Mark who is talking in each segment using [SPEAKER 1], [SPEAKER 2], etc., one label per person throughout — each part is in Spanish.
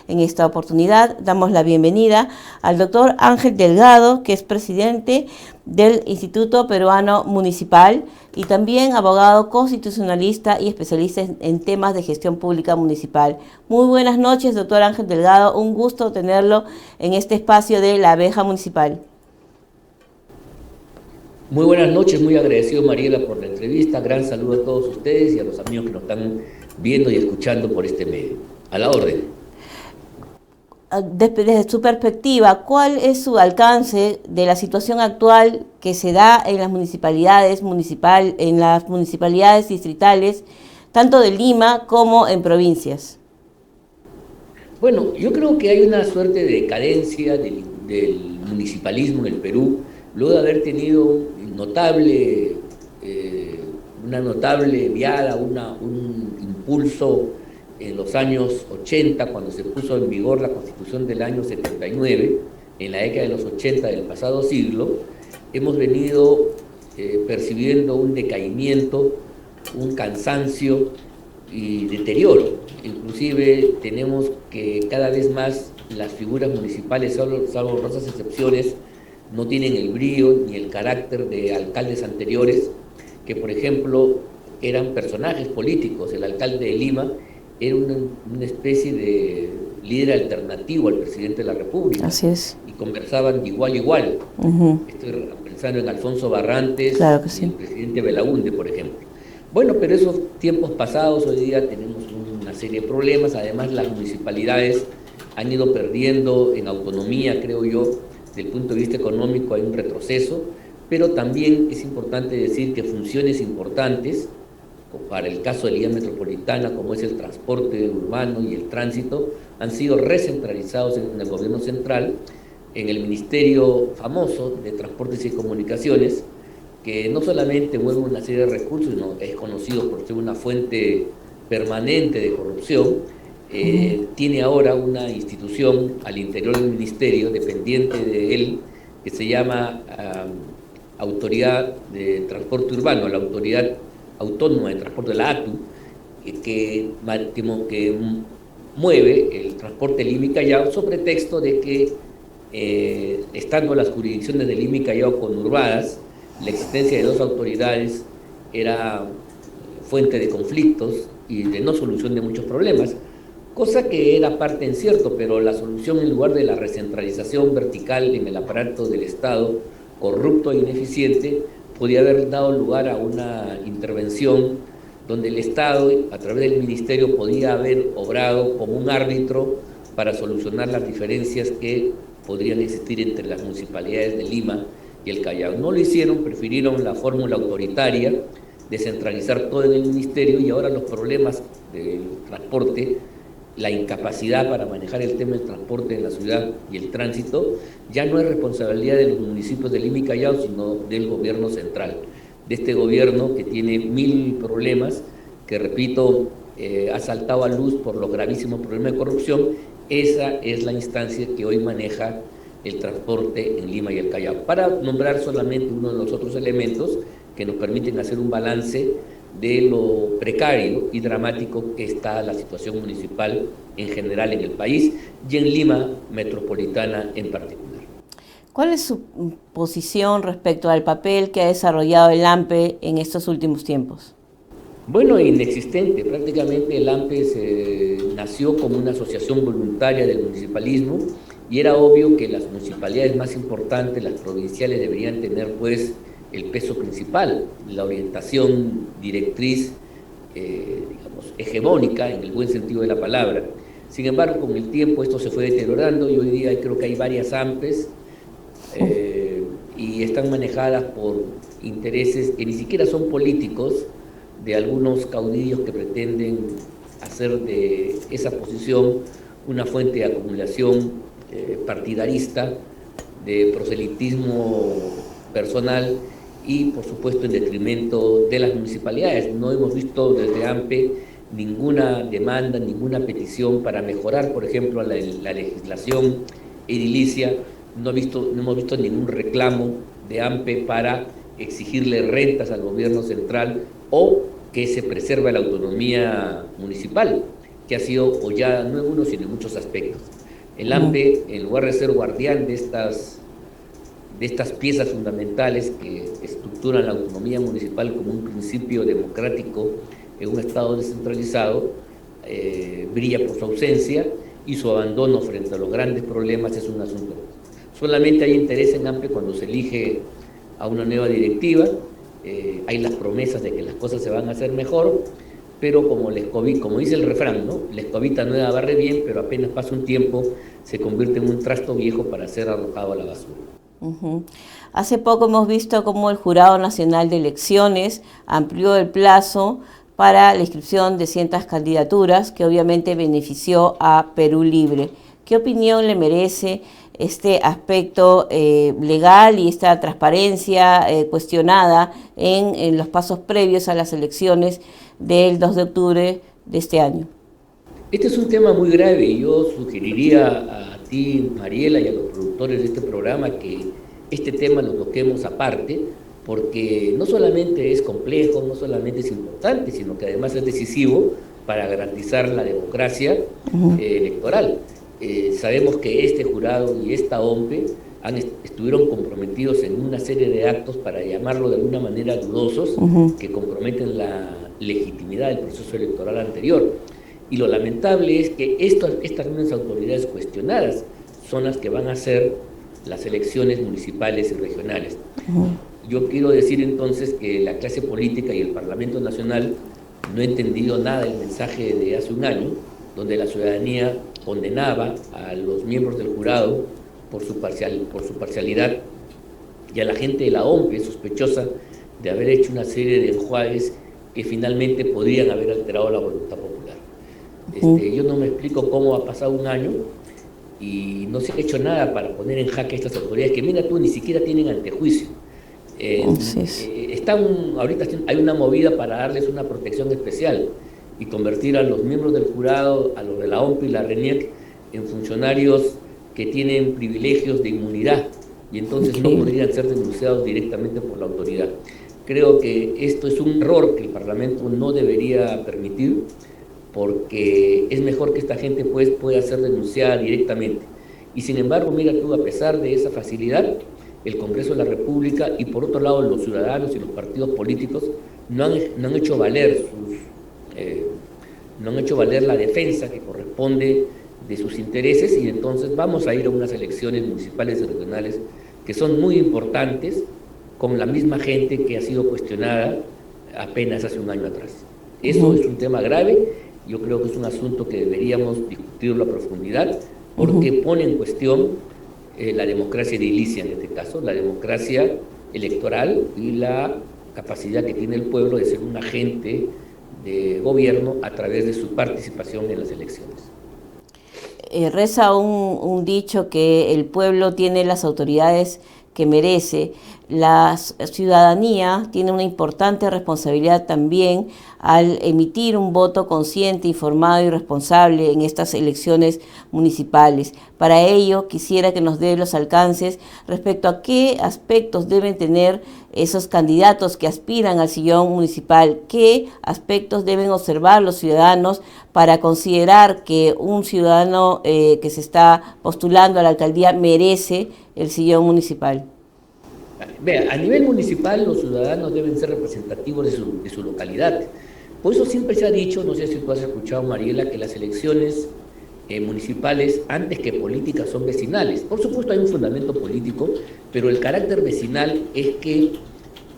[SPEAKER 1] en esta oportunidad damos la bienvenida al doctor Ángel Delgado, que es presidente del Instituto Peruano Municipal y también abogado constitucionalista y especialista en temas de gestión pública municipal. Muy buenas noches, doctor Ángel Delgado. Un gusto tenerlo en este espacio de La Abeja Municipal.
[SPEAKER 2] Muy buenas noches, muy agradecido Mariela por la entrevista. Gran saludo a todos ustedes y a los amigos que nos están viendo y escuchando por este medio. A la orden.
[SPEAKER 1] Desde su perspectiva, ¿cuál es su alcance de la situación actual que se da en las municipalidades distritales, tanto de Lima como en provincias?
[SPEAKER 2] Bueno, yo creo que hay una suerte de decadencia del municipalismo en el Perú, luego de haber tenido una notable viada, un impulso en los años 80, cuando se puso en vigor la Constitución del año 79, en la década de los 80 del pasado siglo, hemos venido percibiendo un decaimiento, un cansancio y deterioro. Inclusive tenemos que cada vez más las figuras municipales, salvo honrosas excepciones, no tienen el brío ni el carácter de alcaldes anteriores, que por ejemplo eran personajes políticos. El alcalde de Lima era una especie de líder alternativo al presidente de la República.
[SPEAKER 1] Así es.
[SPEAKER 2] Y conversaban de igual a igual. Estoy pensando en Alfonso Barrantes,
[SPEAKER 1] claro que sí,
[SPEAKER 2] y el presidente Belaúnde, por ejemplo. Bueno, pero esos tiempos pasados, hoy día tenemos una serie de problemas. Además, las municipalidades han ido perdiendo en autonomía, creo yo. Desde el punto de vista económico hay un retroceso, pero también es importante decir que funciones importantes, para el caso de la Línea Metropolitana, como es el transporte urbano y el tránsito, han sido recentralizados en el gobierno central, en el Ministerio famoso de Transportes y Comunicaciones, que no solamente mueve una serie de recursos, sino es conocido por ser una fuente permanente de corrupción. Tiene ahora una institución al interior del ministerio, dependiente de él, que se llama Autoridad de Transporte Urbano, la Autoridad Autónoma de Transporte, la ATU, que mueve el transporte Lima y Callao, sobre texto de que, estando las jurisdicciones de Lima y Callao conurbadas, la existencia de dos autoridades era fuente de conflictos y de no solución de muchos problemas, cosa que era parte en cierto, pero la solución, en lugar de la recentralización vertical en el aparato del Estado, corrupto e ineficiente, podía haber dado lugar a una intervención donde el Estado, a través del Ministerio, podía haber obrado como un árbitro para solucionar las diferencias que podrían existir entre las municipalidades de Lima y el Callao. No lo hicieron, prefirieron la fórmula autoritaria de centralizar todo en el Ministerio, y ahora los problemas del transporte, la incapacidad para manejar el tema del transporte en la ciudad y el tránsito, ya no es responsabilidad de los municipios de Lima y Callao, sino del gobierno central, de este gobierno que tiene 1000 problemas, que repito, ha saltado a luz por los gravísimos problemas de corrupción. Esa es la instancia que hoy maneja el transporte en Lima y el Callao, para nombrar solamente uno de los otros elementos que nos permiten hacer un balance de lo precario y dramático que está la situación municipal en general en el país y en Lima Metropolitana en particular.
[SPEAKER 1] ¿Cuál es su posición respecto al papel que ha desarrollado el AMPE en estos últimos tiempos?
[SPEAKER 2] Bueno, inexistente. Prácticamente el AMPE nació como una asociación voluntaria del municipalismo, y era obvio que las municipalidades más importantes, las provinciales, deberían tener pues el peso principal, la orientación directriz, digamos, hegemónica en el buen sentido de la palabra. Sin embargo, con el tiempo esto se fue deteriorando, y hoy día creo que hay varias AMPEs y están manejadas por intereses que ni siquiera son políticos, de algunos caudillos que pretenden hacer de esa posición una fuente de acumulación partidarista, de proselitismo personal, y por supuesto en detrimento de las municipalidades. No hemos visto desde AMPE ninguna demanda, ninguna petición para mejorar, por ejemplo, la legislación edilicia. No hemos visto ningún reclamo de AMPE para exigirle rentas al gobierno central o que se preserve la autonomía municipal. que ha sido hollada no en uno, sino en muchos aspectos. El AMPE, en lugar de ser guardián de estas piezas fundamentales que estructuran la autonomía municipal como un principio democrático en un Estado descentralizado, brilla por su ausencia, y su abandono frente a los grandes problemas es un asunto. Solamente hay interés en AMPE cuando se elige a una nueva directiva, hay las promesas de que las cosas se van a hacer mejor, pero como dice el refrán, ¿no? La escobita nueva barre bien, pero apenas pasa un tiempo se convierte en un trasto viejo para ser arrojado a la basura.
[SPEAKER 1] Hace poco hemos visto cómo el Jurado Nacional de Elecciones amplió el plazo para la inscripción de ciertas candidaturas, que obviamente benefició a Perú Libre. ¿Qué opinión le merece este aspecto legal y esta transparencia cuestionada en los pasos previos a las elecciones del 2 de octubre de este año?
[SPEAKER 2] Este es un tema muy grave y yo sugeriría a ti, Mariela, y a los productores de este programa que este tema lo toquemos aparte, porque no solamente es complejo, no solamente es importante, sino que además es decisivo para garantizar la democracia electoral. Sabemos que este jurado y esta OMPE estuvieron comprometidos en una serie de actos, para llamarlo de alguna manera dudosos, que comprometen la legitimidad del proceso electoral anterior. Y lo lamentable es que estas mismas autoridades cuestionadas son las que van a hacer las elecciones municipales y regionales. Yo quiero decir entonces que la clase política y el Parlamento Nacional no ha entendido nada del mensaje de hace un año, donde la ciudadanía condenaba a los miembros del jurado por su parcialidad, y a la gente de la OMPE sospechosa de haber hecho una serie de enjuagues que finalmente podrían haber alterado la voluntad popular. Yo no me explico cómo ha pasado un año y no se ha hecho nada para poner en jaque a estas autoridades que, mira tú, ni siquiera tienen antejuicio. Ahorita hay una movida para darles una protección especial y convertir a los miembros del jurado, a los de la OMPE y la RENIEC, en funcionarios que tienen privilegios de inmunidad, y entonces no podrían ser denunciados directamente por la autoridad. Creo que esto es un error que el Parlamento no debería permitir, porque es mejor que esta gente pues pueda ser denunciada directamente. Y sin embargo, mira tú, a pesar de esa facilidad, el Congreso de la República y por otro lado los ciudadanos y los partidos políticos no han hecho valer la defensa que corresponde de sus intereses, y entonces vamos a ir a unas elecciones municipales y regionales que son muy importantes, con la misma gente que ha sido cuestionada apenas hace un año atrás. Eso es un tema grave. Yo creo que es un asunto que deberíamos discutirlo a profundidad, porque pone en cuestión la democracia edilicia, en este caso, la democracia electoral y la capacidad que tiene el pueblo de ser un agente de gobierno a través de su participación en las elecciones.
[SPEAKER 1] Reza un dicho que el pueblo tiene las autoridades que merece. La ciudadanía tiene una importante responsabilidad también al emitir un voto consciente, informado y responsable en estas elecciones municipales. Para ello, quisiera que nos dé los alcances respecto a qué aspectos deben tener esos candidatos que aspiran al sillón municipal, qué aspectos deben observar los ciudadanos para considerar que un ciudadano que se está postulando a la alcaldía merece el sillón municipal.
[SPEAKER 2] Vea, a nivel municipal los ciudadanos deben ser representativos de su localidad. Por eso siempre se ha dicho, no sé si tú has escuchado, Mariela, que las elecciones municipales, antes que políticas, son vecinales. Por supuesto hay un fundamento político, pero el carácter vecinal es que,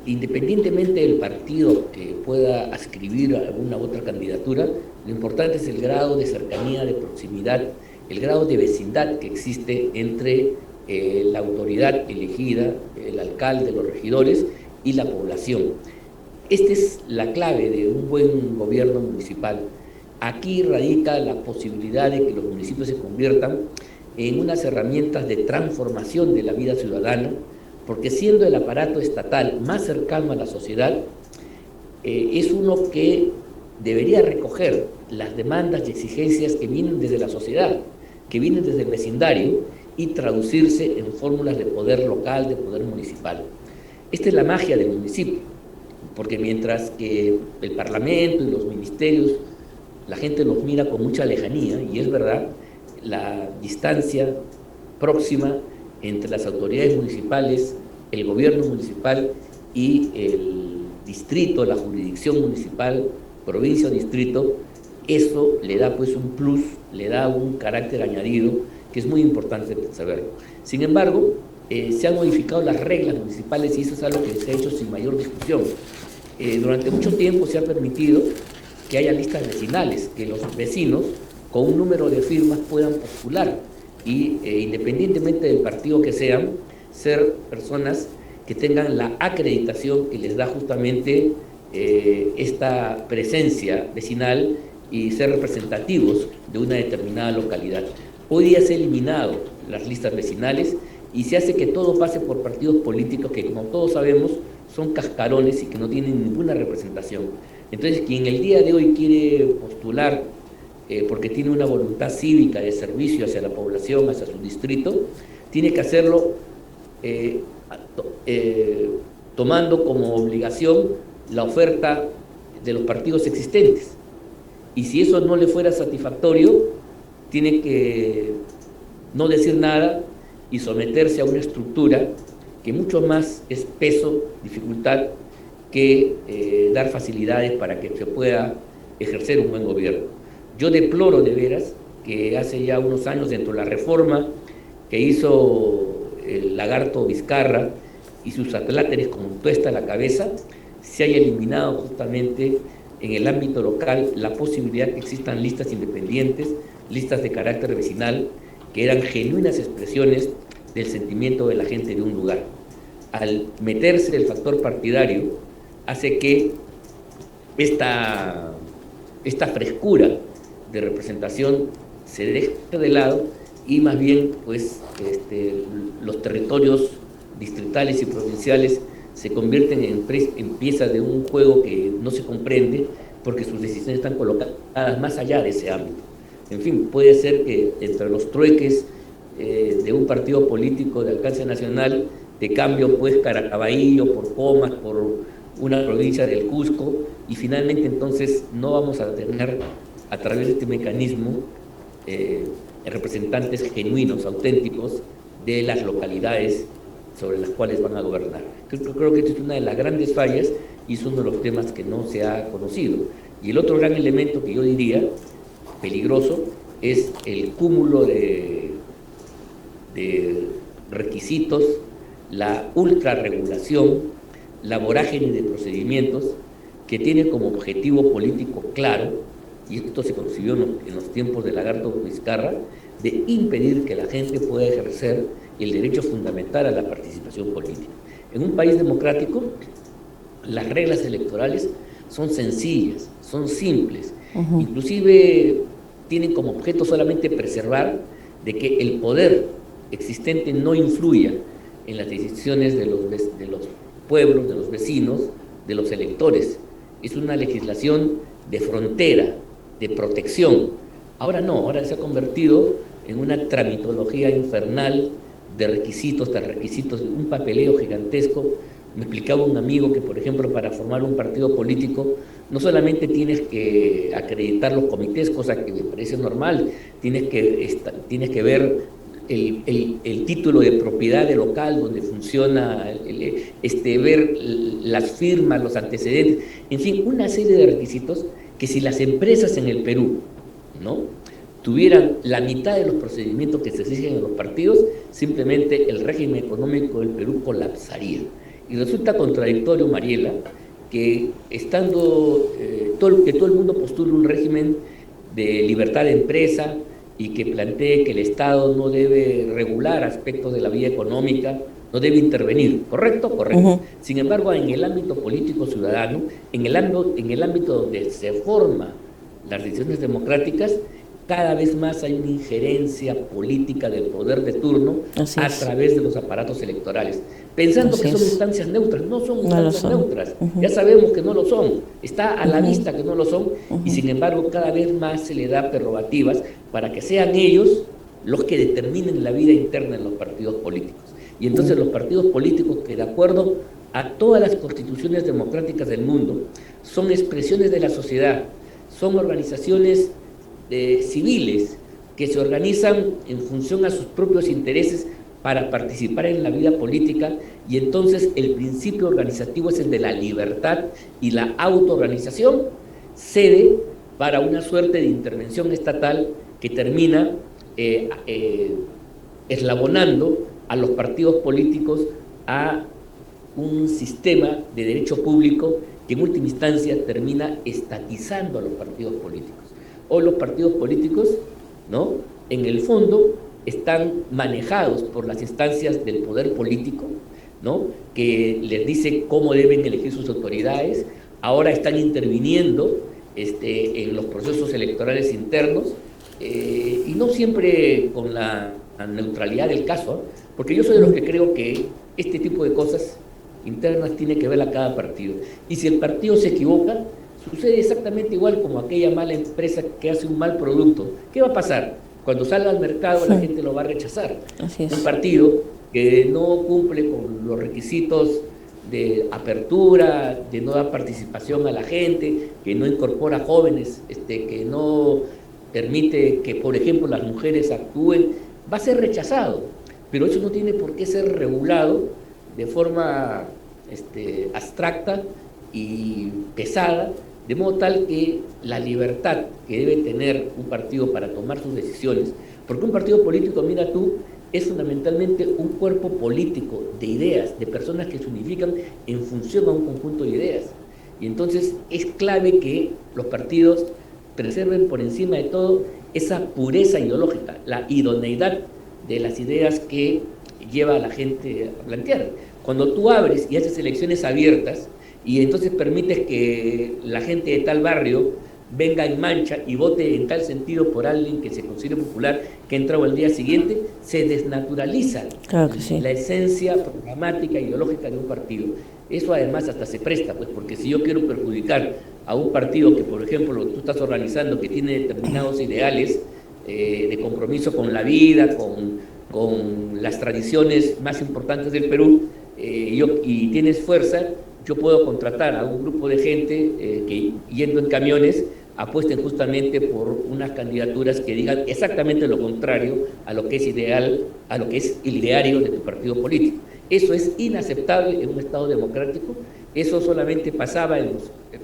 [SPEAKER 2] independientemente del partido que pueda adscribir a alguna otra candidatura, lo importante es el grado de cercanía, de proximidad, el grado de vecindad que existe entre la autoridad elegida, el alcalde, los regidores y la población. Esta es la clave de un buen gobierno municipal. Aquí radica la posibilidad de que los municipios se conviertan en unas herramientas de transformación de la vida ciudadana, porque siendo el aparato estatal más cercano a la sociedad, es uno que debería recoger las demandas y exigencias que vienen desde la sociedad, que vienen desde el vecindario, y traducirse en fórmulas de poder local, de poder municipal. Esta es la magia del municipio, porque mientras que el Parlamento y los ministerios la gente nos mira con mucha lejanía, y es verdad, la distancia próxima entre las autoridades municipales, el gobierno municipal y el distrito, la jurisdicción municipal, provincia o distrito, eso le da pues un plus, le da un carácter añadido que es muy importante saberlo. Sin embargo, se han modificado las reglas municipales y eso es algo que se ha hecho sin mayor discusión. Durante mucho tiempo se ha permitido que haya listas vecinales, que los vecinos con un número de firmas puedan postular y independientemente del partido que sean, ser personas que tengan la acreditación que les da justamente esta presencia vecinal y ser representativos de una determinada localidad. Hoy día se han eliminado las listas vecinales y se hace que todo pase por partidos políticos que, como todos sabemos, son cascarones y que no tienen ninguna representación. Entonces, quien el día de hoy quiere postular porque tiene una voluntad cívica de servicio hacia la población, hacia su distrito, tiene que hacerlo tomando como obligación la oferta de los partidos existentes. Y si eso no le fuera satisfactorio, tiene que no decir nada y someterse a una estructura que mucho más es peso, dificultad, que dar facilidades para que se pueda ejercer un buen gobierno. Yo deploro de veras que hace ya unos años, dentro de la reforma que hizo el lagarto Vizcarra y sus atláteres con tuesta a la cabeza, se haya eliminado justamente en el ámbito local la posibilidad que existan listas independientes, listas de carácter vecinal, que eran genuinas expresiones del sentimiento de la gente de un lugar. Al meterse el factor partidario, hace que esta frescura de representación se deje de lado y más bien pues, los territorios distritales y provinciales se convierten en piezas de un juego que no se comprende porque sus decisiones están colocadas más allá de ese ámbito. En fin, puede ser que entre los trueques de un partido político de alcance nacional, de cambio pues Caracaballo por Comas, por una provincia del Cusco, y finalmente entonces no vamos a tener a través de este mecanismo representantes genuinos, auténticos de las localidades sobre las cuales van a gobernar. Creo que esta es una de las grandes fallas y es uno de los temas que no se ha conocido. Y el otro gran elemento que yo diría peligroso es el cúmulo de requisitos, la ultrarregulación, la vorágine de procedimientos que tiene como objetivo político claro, y esto se concibió en los tiempos del lagarto Vizcarra, de impedir que la gente pueda ejercer el derecho fundamental a la participación política. En un país democrático, las reglas electorales son sencillas, son simples, inclusive tienen como objeto solamente preservar de que el poder existente no influya en las decisiones de los pueblos, de los vecinos, de los electores. Es una legislación de frontera, de protección. Ahora no, ahora se ha convertido en una tramitología infernal de requisitos tras requisitos, un papeleo gigantesco. Me explicaba un amigo que, por ejemplo, para formar un partido político no solamente tienes que acreditar los comités, cosa que me parece normal, tienes que ver el título de propiedad del local donde funciona, ver las firmas, los antecedentes, en fin, una serie de requisitos que si las empresas en el Perú, ¿no?, tuvieran la mitad de los procedimientos que se exigen en los partidos, simplemente el régimen económico del Perú colapsaría. Y resulta contradictorio, Mariela, que estando que todo el mundo postule un régimen de libertad de empresa y que plantee que el Estado no debe regular aspectos de la vida económica, no debe intervenir, ¿correcto? Correcto. Sin embargo, en el ámbito político ciudadano, en el ámbito donde se forman las decisiones democráticas, cada vez más hay una injerencia política del poder de turno a través de los aparatos electorales, pensando que son instancias neutras. No son instancias neutras, ya sabemos que no lo son, está a la vista que no lo son, y sin embargo cada vez más se le da prerrogativas para que sean ellos los que determinen la vida interna en los partidos políticos. Y entonces los partidos políticos, que de acuerdo a todas las constituciones democráticas del mundo, son expresiones de la sociedad, son organizaciones civiles que se organizan en función a sus propios intereses para participar en la vida política, y entonces el principio organizativo es el de la libertad y la autoorganización, cede para una suerte de intervención estatal que termina eslabonando a los partidos políticos a un sistema de derecho público que en última instancia termina estatizando a los partidos políticos. Hoy los partidos políticos, ¿no?, en el fondo están manejados por las instancias del poder político, ¿no?, que les dice cómo deben elegir sus autoridades. Ahora están interviniendo en los procesos electorales internos, y no siempre con la neutralidad del caso, porque yo soy de los que creo que este tipo de cosas internas tiene que ver a cada partido. Y si el partido se equivoca, sucede exactamente igual como aquella mala empresa que hace un mal producto. ¿Qué va a pasar? Cuando salga al mercado la gente lo va a rechazar.
[SPEAKER 1] Así es.
[SPEAKER 2] Un partido que no cumple con los requisitos de apertura, de no dar participación a la gente, que no incorpora jóvenes, que no permite que, por ejemplo, las mujeres actúen, va a ser rechazado. Pero eso no tiene por qué ser regulado de forma abstracta y pesada, de modo tal que la libertad que debe tener un partido para tomar sus decisiones, porque un partido político, mira tú, es fundamentalmente un cuerpo político de ideas, de personas que se unifican en función a un conjunto de ideas. Y entonces es clave que los partidos preserven por encima de todo esa pureza ideológica, la idoneidad de las ideas que lleva a la gente a plantear. Cuando tú abres y haces elecciones abiertas y entonces permites que la gente de tal barrio venga en mancha y vote en tal sentido por alguien que se considere popular, que ha entrado al día siguiente, se desnaturaliza
[SPEAKER 1] Claro que sí.
[SPEAKER 2] la esencia programática e ideológica de un partido. Eso además hasta se presta, pues, porque si yo quiero perjudicar a un partido que, por ejemplo, tú estás organizando, que tiene determinados ideales de compromiso con la vida, con las tradiciones más importantes del Perú, y tienes fuerza, yo puedo contratar a un grupo de gente que, yendo en camiones, apuesten justamente por unas candidaturas que digan exactamente lo contrario a lo que es ideal, a lo que es el ideario de tu partido político. Eso es inaceptable en un Estado democrático. Eso solamente pasaba en los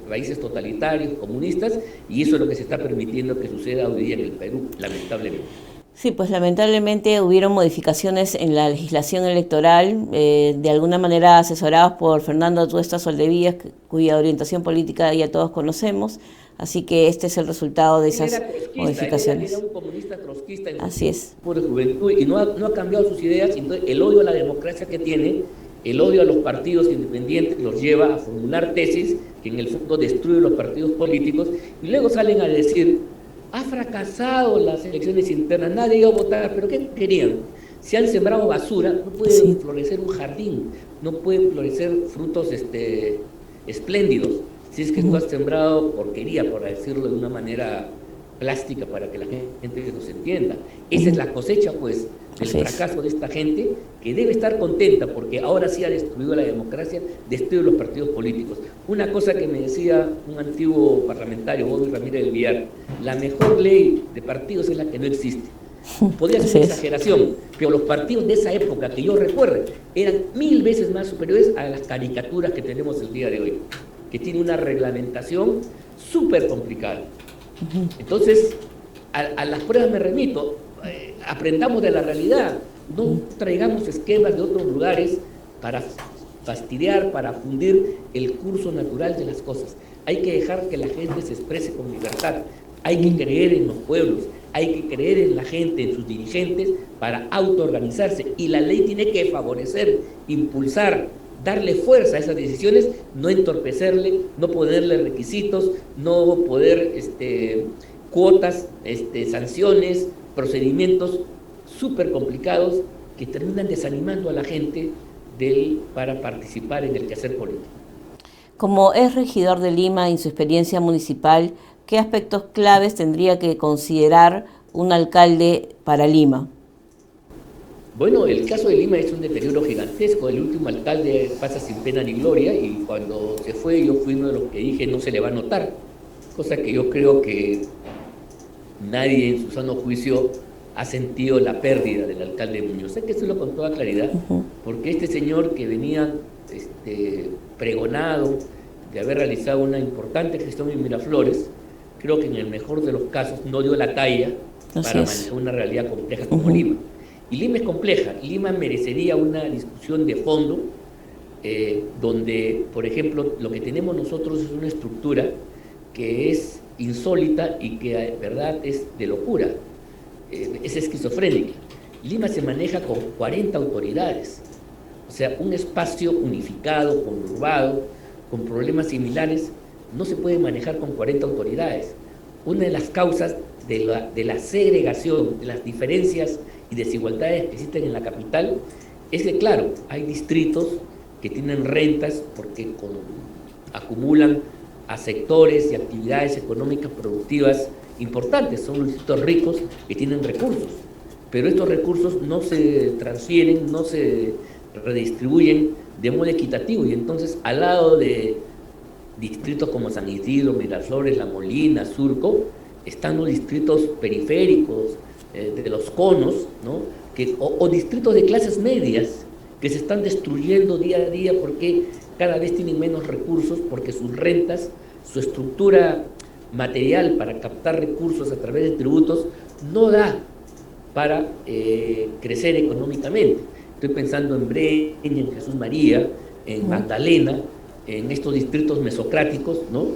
[SPEAKER 2] países totalitarios, comunistas, y eso es lo que se está permitiendo que suceda hoy día en el Perú, lamentablemente.
[SPEAKER 1] Sí, pues lamentablemente hubieron modificaciones en la legislación electoral, de alguna manera asesorados por Fernando Atuesta Soldevillas, cuya orientación política ya todos conocemos, así que este es el resultado de esas modificaciones.
[SPEAKER 2] Era un comunista trotskista en
[SPEAKER 1] Así es.
[SPEAKER 2] su juventud, y no ha cambiado sus ideas, y entonces el odio a la democracia que tiene, el odio a los partidos independientes, los lleva a formular tesis que en el fondo destruyen los partidos políticos, y luego salen a decir: ha fracasado las elecciones internas, nadie iba a votar, pero ¿qué querían? Si han sembrado basura, no puede florecer un jardín, no pueden florecer frutos espléndidos, si es que tú has sembrado porquería, por decirlo de una manera plástica para que la gente nos entienda. Esa es la cosecha, pues, del fracaso de esta gente, que debe estar contenta porque ahora sí ha destruido la democracia, destruido los partidos políticos. Una cosa que me decía un antiguo parlamentario, Bobby Ramírez del Villar: la mejor ley de partidos es la que no existe. Podría ser una exageración, pero los partidos de esa época, que yo recuerdo, eran 1000 veces más superiores a las caricaturas que tenemos el día de hoy, que tiene una reglamentación súper complicada. Entonces, a las pruebas me remito. Aprendamos de la realidad, no traigamos esquemas de otros lugares para fastidiar, para fundir el curso natural de las cosas. Hay que dejar que la gente se exprese con libertad, hay que creer en los pueblos, hay que creer en la gente, en sus dirigentes, para autoorganizarse, y la ley tiene que favorecer, impulsar, darle fuerza a esas decisiones, no entorpecerle, no ponerle requisitos, no poder cuotas, sanciones, procedimientos súper complicados que terminan desanimando a la gente para participar en el quehacer político.
[SPEAKER 1] Como es regidor de Lima en su experiencia municipal, ¿qué aspectos claves tendría que considerar un alcalde para Lima?
[SPEAKER 2] Bueno, el caso de Lima es un deterioro gigantesco. El último alcalde pasa sin pena ni gloria, y cuando se fue yo fui uno de los que dije: no se le va a notar. cosa que yo creo que nadie en su sano juicio ha sentido la pérdida del alcalde Muñoz. Sé que decirlo con toda claridad, porque este señor que venía pregonado de haber realizado una importante gestión en Miraflores, creo que en el mejor de los casos no dio la talla para manejar una realidad compleja como Lima. Y Lima es compleja. Lima merecería una discusión de fondo, donde, por ejemplo, lo que tenemos nosotros es una estructura que es insólita y que, de verdad, es de locura. Es esquizofrénica. Lima se maneja con 40 autoridades, o sea, un espacio unificado, conurbado, con problemas similares, no se puede manejar con 40 autoridades. Una de las causas de la segregación, de las diferencias y desigualdades que existen en la capital, es que, claro, hay distritos que tienen rentas porque acumulan a sectores y actividades económicas productivas importantes, son los distritos ricos que tienen recursos, pero estos recursos no se transfieren, no se redistribuyen de modo equitativo, y entonces al lado de distritos como San Isidro, Miraflores, La Molina, Surco, están los distritos periféricos, de los conos, ¿no? o distritos de clases medias que se están destruyendo día a día porque cada vez tienen menos recursos, porque sus rentas, su estructura material para captar recursos a través de tributos no da para crecer económicamente. Estoy pensando en Breña, en Jesús María, en Magdalena, en estos distritos mesocráticos, ¿no?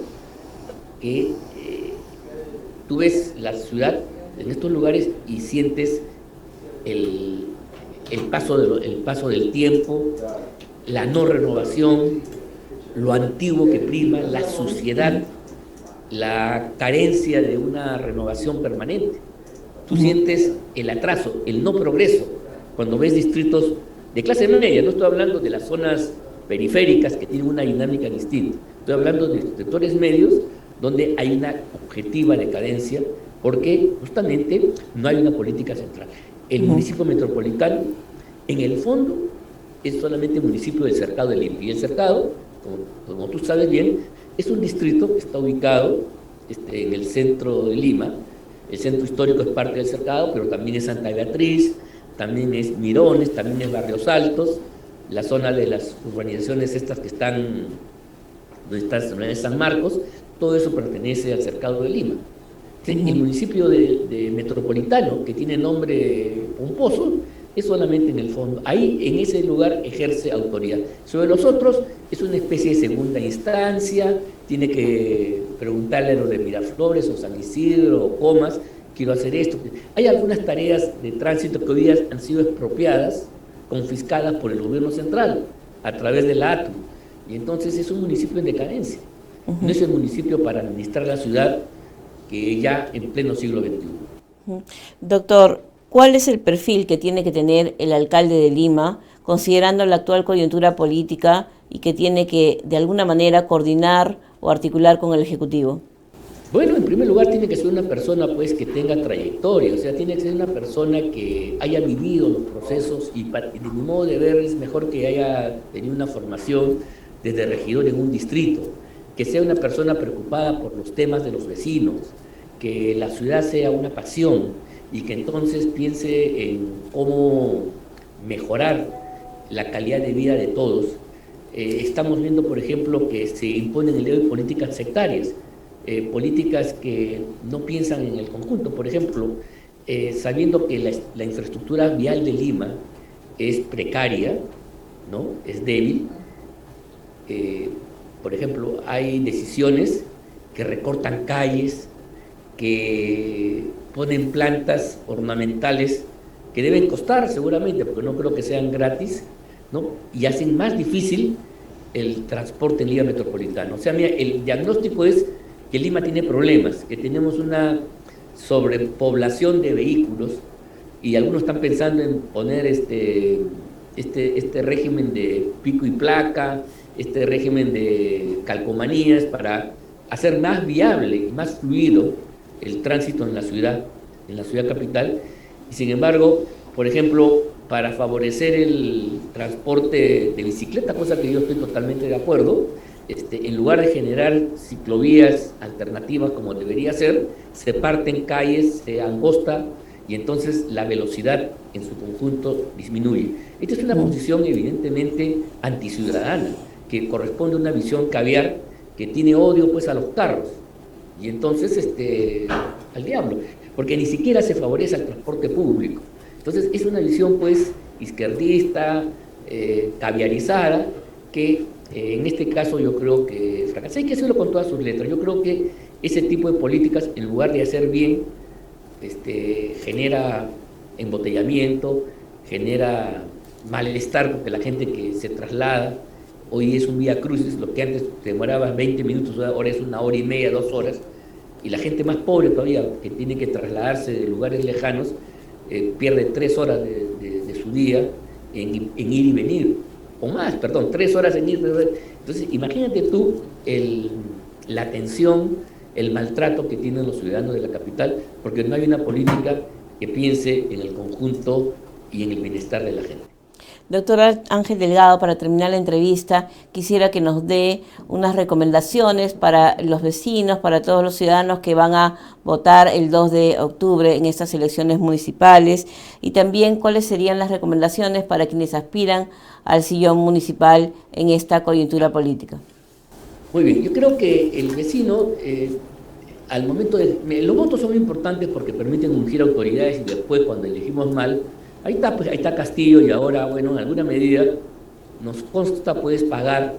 [SPEAKER 2] Que tú ves la ciudad en estos lugares y sientes el paso del tiempo, la no renovación, lo antiguo que prima, la suciedad, la carencia de una renovación permanente. Tú sientes el atraso, el no progreso, cuando ves distritos de clase media. No estoy hablando de las zonas periféricas que tienen una dinámica distinta. Estoy hablando de sectores medios donde hay una objetiva decadencia porque justamente no hay una política central. El municipio metropolitano, en el fondo, es solamente el municipio del Cercado de Lima. Y el Cercado, como tú sabes bien, es un distrito que está ubicado en el centro de Lima. El centro histórico es parte del Cercado, pero también es Santa Beatriz, también es Mirones, también es Barrios Altos, la zona de las urbanizaciones estas que están, donde está San Marcos, todo eso pertenece al Cercado de Lima. El municipio de Metropolitano, que tiene nombre pomposo, es solamente en el fondo. Ahí, en ese lugar, ejerce autoridad. Sobre los otros, es una especie de segunda instancia, tiene que preguntarle a los de Miraflores o San Isidro o Comas, quiero hacer esto. Hay algunas tareas de tránsito que hoy día han sido expropiadas, confiscadas por el gobierno central, a través de la ATU. Y entonces es un municipio en decadencia. No es el municipio para administrar la ciudad que ya en pleno siglo XXI.
[SPEAKER 1] Doctor, ¿cuál es el perfil que tiene que tener el alcalde de Lima, considerando la actual coyuntura política y que tiene que, de alguna manera, coordinar o articular con el Ejecutivo?
[SPEAKER 2] Bueno, en primer lugar tiene que ser una persona pues que tenga trayectoria, o sea, tiene que ser una persona que haya vivido los procesos y de mi modo de ver es mejor que haya tenido una formación desde regidor en un distrito, que sea una persona preocupada por los temas de los vecinos, que la ciudad sea una pasión y que entonces piense en cómo mejorar la calidad de vida de todos. Estamos viendo, por ejemplo, que se imponen el día de políticas sectarias, políticas que no piensan en el conjunto. Por ejemplo, sabiendo que la infraestructura vial de Lima es precaria, ¿no? Es débil, por ejemplo, hay decisiones que recortan calles, que ponen plantas ornamentales que deben costar seguramente, porque no creo que sean gratis, ¿no? Y hacen más difícil el transporte en Lima metropolitana. O sea, mira, el diagnóstico es que Lima tiene problemas, que tenemos una sobrepoblación de vehículos y algunos están pensando en poner este régimen de pico y placa, este régimen de calcomanías para hacer más viable y más fluido el tránsito en la ciudad capital. Y sin embargo, por ejemplo, para favorecer el transporte de bicicleta, cosa que yo estoy totalmente de acuerdo, en lugar de generar ciclovías alternativas como debería ser, se parten calles, se angosta y entonces la velocidad en su conjunto disminuye. Esta es una posición evidentemente anticiudadana, que corresponde a una visión caviar que tiene odio pues a los carros y entonces al diablo, porque ni siquiera se favorece al transporte público. Entonces es una visión pues izquierdista, caviarizada, que en este caso yo creo que fracasa. Hay que hacerlo con todas sus letras. Yo creo que ese tipo de políticas, en lugar de hacer bien, genera embotellamiento, genera malestar, porque la gente que se traslada, hoy es un vía crucis, lo que antes demoraba 20 minutos, ahora es 1 hora y media, 2 horas, y la gente más pobre todavía, que tiene que trasladarse de lugares lejanos, pierde 3 horas de su día en ir y venir, o más, perdón, 3 horas en ir. Entonces, imagínate tú la tensión, el maltrato que tienen los ciudadanos de la capital, porque no hay una política que piense en el conjunto y en el bienestar de la gente.
[SPEAKER 1] Doctor Ángel Delgado, para terminar la entrevista, quisiera que nos dé unas recomendaciones para los vecinos, para todos los ciudadanos que van a votar el 2 de octubre en estas elecciones municipales, y también cuáles serían las recomendaciones para quienes aspiran al sillón municipal en esta coyuntura política.
[SPEAKER 2] Muy bien, yo creo que el vecino, al momento los votos son importantes porque permiten ungir autoridades y después cuando elegimos mal, ahí está Castillo y ahora, bueno, en alguna medida nos consta pues pagar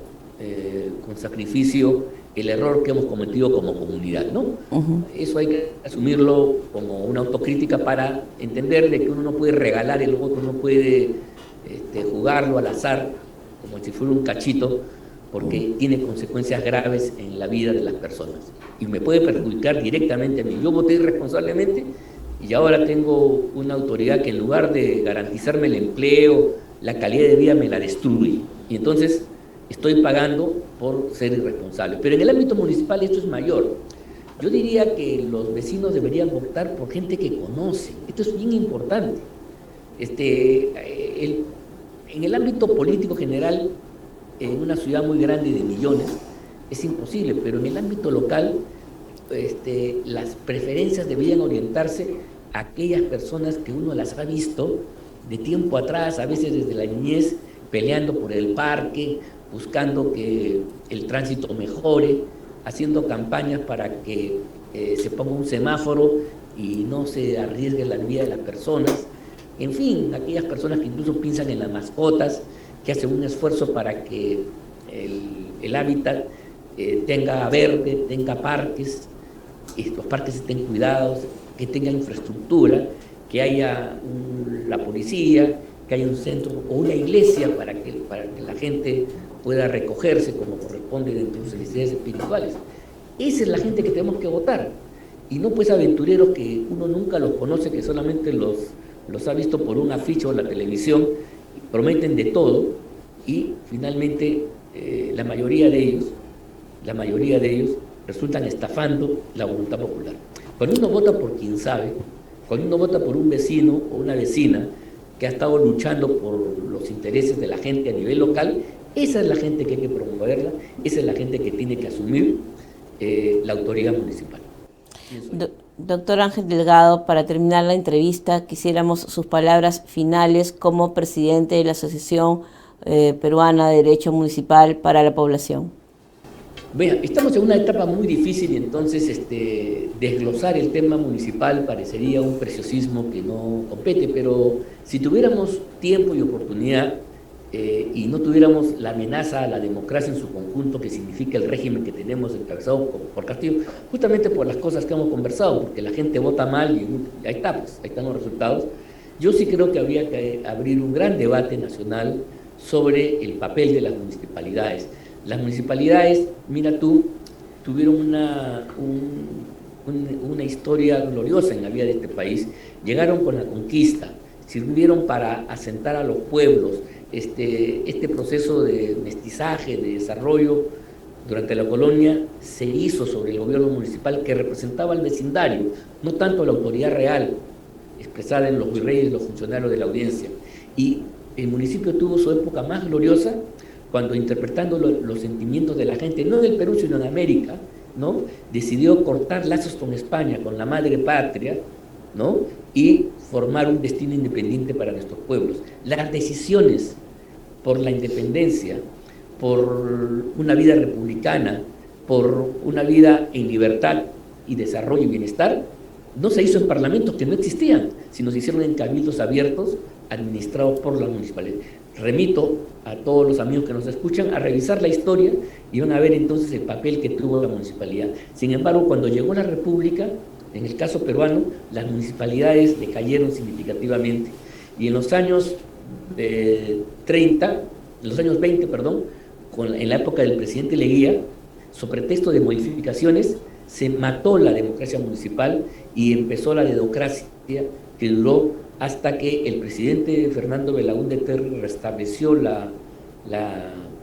[SPEAKER 2] con sacrificio el error que hemos cometido como comunidad, ¿no? Eso hay que asumirlo como una autocrítica para entender de que uno no puede regalar el voto, no puede jugarlo al azar como si fuera un cachito, porque tiene consecuencias graves en la vida de las personas y me puede perjudicar directamente a mí. Yo voté irresponsablemente y ahora tengo una autoridad que en lugar de garantizarme el empleo, la calidad de vida, me la destruye. Y entonces estoy pagando por ser irresponsable. Pero en el ámbito municipal esto es mayor. Yo diría que los vecinos deberían votar por gente que conocen. Esto es bien importante. En el ámbito político general, en una ciudad muy grande de millones, es imposible, pero en el ámbito local, las preferencias deberían orientarse a aquellas personas que uno las ha visto de tiempo atrás, a veces desde la niñez, peleando por el parque, buscando que el tránsito mejore, haciendo campañas para que se ponga un semáforo y no se arriesgue la vida de las personas. En fin, aquellas personas que incluso piensan en las mascotas, que hacen un esfuerzo para que el hábitat tenga verde, tenga parques, los parques estén cuidados, que tenga infraestructura, que haya la policía, que haya un centro o una iglesia para que la gente pueda recogerse como corresponde dentro de sus necesidades espirituales. Esa es la gente que tenemos que votar, y no pues aventureros que uno nunca los conoce, que solamente los ha visto por un afiche o la televisión, prometen de todo y finalmente la mayoría de ellos resultan estafando la voluntad popular. Cuando uno vota por quien sabe, cuando uno vota por un vecino o una vecina que ha estado luchando por los intereses de la gente a nivel local, esa es la gente que hay que promoverla, esa es la gente que tiene que asumir la autoridad municipal.
[SPEAKER 1] Doctor Ángel Delgado, para terminar la entrevista, quisiéramos sus palabras finales como presidente de la Asociación Peruana de Derecho Municipal para la Población.
[SPEAKER 2] Bueno, estamos en una etapa muy difícil y entonces desglosar el tema municipal parecería un preciosismo que no compete, pero si tuviéramos tiempo y oportunidad y no tuviéramos la amenaza a la democracia en su conjunto que significa el régimen que tenemos encabezado por Castillo, justamente por las cosas que hemos conversado, porque la gente vota mal y ahí está, pues, ahí están los resultados. Yo sí creo que habría que abrir un gran debate nacional sobre el papel de las municipalidades. Las municipalidades, mira tú, tuvieron una historia gloriosa en la vida de este país. Llegaron con la conquista, sirvieron para asentar a los pueblos. Este proceso de mestizaje, de desarrollo durante la colonia se hizo sobre el gobierno municipal, que representaba al vecindario, no tanto la autoridad real, expresada en los virreyes y los funcionarios de la audiencia. Y el municipio tuvo su época más gloriosa cuando interpretando los sentimientos de la gente, no del Perú, sino en América, ¿no? Decidió cortar lazos con España, con la madre patria, ¿no? Y formar un destino independiente para nuestros pueblos. Las decisiones por la independencia, por una vida republicana, por una vida en libertad y desarrollo y bienestar, no se hizo en parlamentos que no existían, sino se hicieron en cabildos abiertos administrados por las municipalidades. Remito a todos los amigos que nos escuchan a revisar la historia y van a ver entonces el papel que tuvo la municipalidad. Sin embargo, cuando llegó la República, en el caso peruano, las municipalidades decayeron significativamente. Y en los años 20, en la época del presidente Leguía, sobre pretexto de modificaciones, se mató la democracia municipal y empezó la dedocracia, que duró hasta que el presidente Fernando Belaúnde Terry restableció la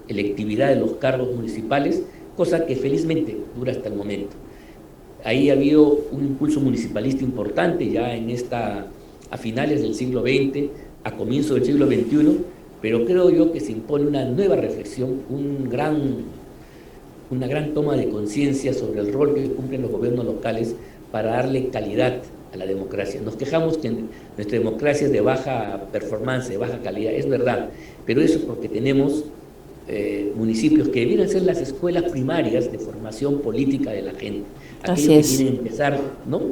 [SPEAKER 2] electividad de los cargos municipales, cosa que felizmente dura hasta el momento. Ahí ha habido un impulso municipalista importante ya a finales del siglo XX, a comienzos del siglo XXI, pero creo yo que se impone una nueva reflexión, una gran toma de conciencia sobre el rol que cumplen los gobiernos locales para darle calidad a la democracia. Nos quejamos que nuestra democracia es de baja performance, de baja calidad, es verdad, pero eso es porque tenemos municipios que debieran ser las escuelas primarias de formación política de la gente. Aquellos que quieren empezar, ¿no?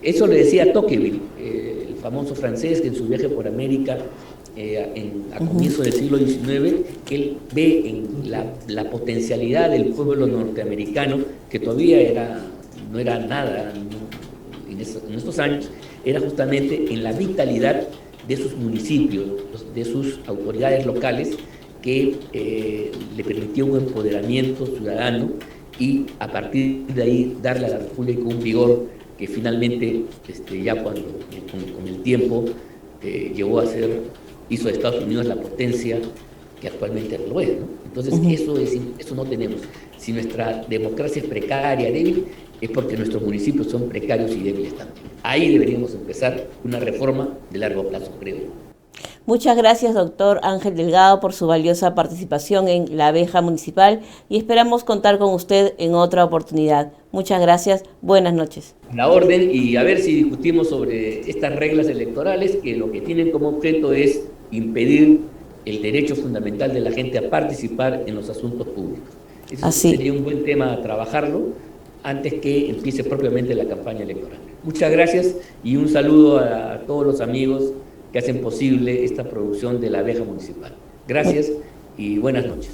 [SPEAKER 2] Eso le decía Tocqueville, el famoso francés que en su viaje por América a comienzos del siglo XIX, que él ve en la potencialidad del pueblo norteamericano, que todavía no era nada en estos años, era justamente en la vitalidad de sus municipios, de sus autoridades locales, que le permitió un empoderamiento ciudadano y a partir de ahí darle a la República un vigor que finalmente, ya con el tiempo, hizo de Estados Unidos la potencia que actualmente lo es, ¿no? Entonces, eso no tenemos. Si nuestra democracia es precaria, débil, es porque nuestros municipios son precarios y débiles también. Ahí deberíamos empezar una reforma de largo plazo, creo.
[SPEAKER 1] Muchas gracias, doctor Ángel Delgado, por su valiosa participación en La Abeja Municipal y esperamos contar con usted en otra oportunidad. Muchas gracias, buenas noches.
[SPEAKER 2] La orden, y a ver si discutimos sobre estas reglas electorales que lo que tienen como objeto es impedir el derecho fundamental de la gente a participar en los asuntos públicos. Eso sería un buen tema a trabajarlo antes que empiece propiamente la campaña electoral. Muchas gracias y un saludo a todos los amigos que hacen posible esta producción de La Abeja Municipal. Gracias y buenas noches.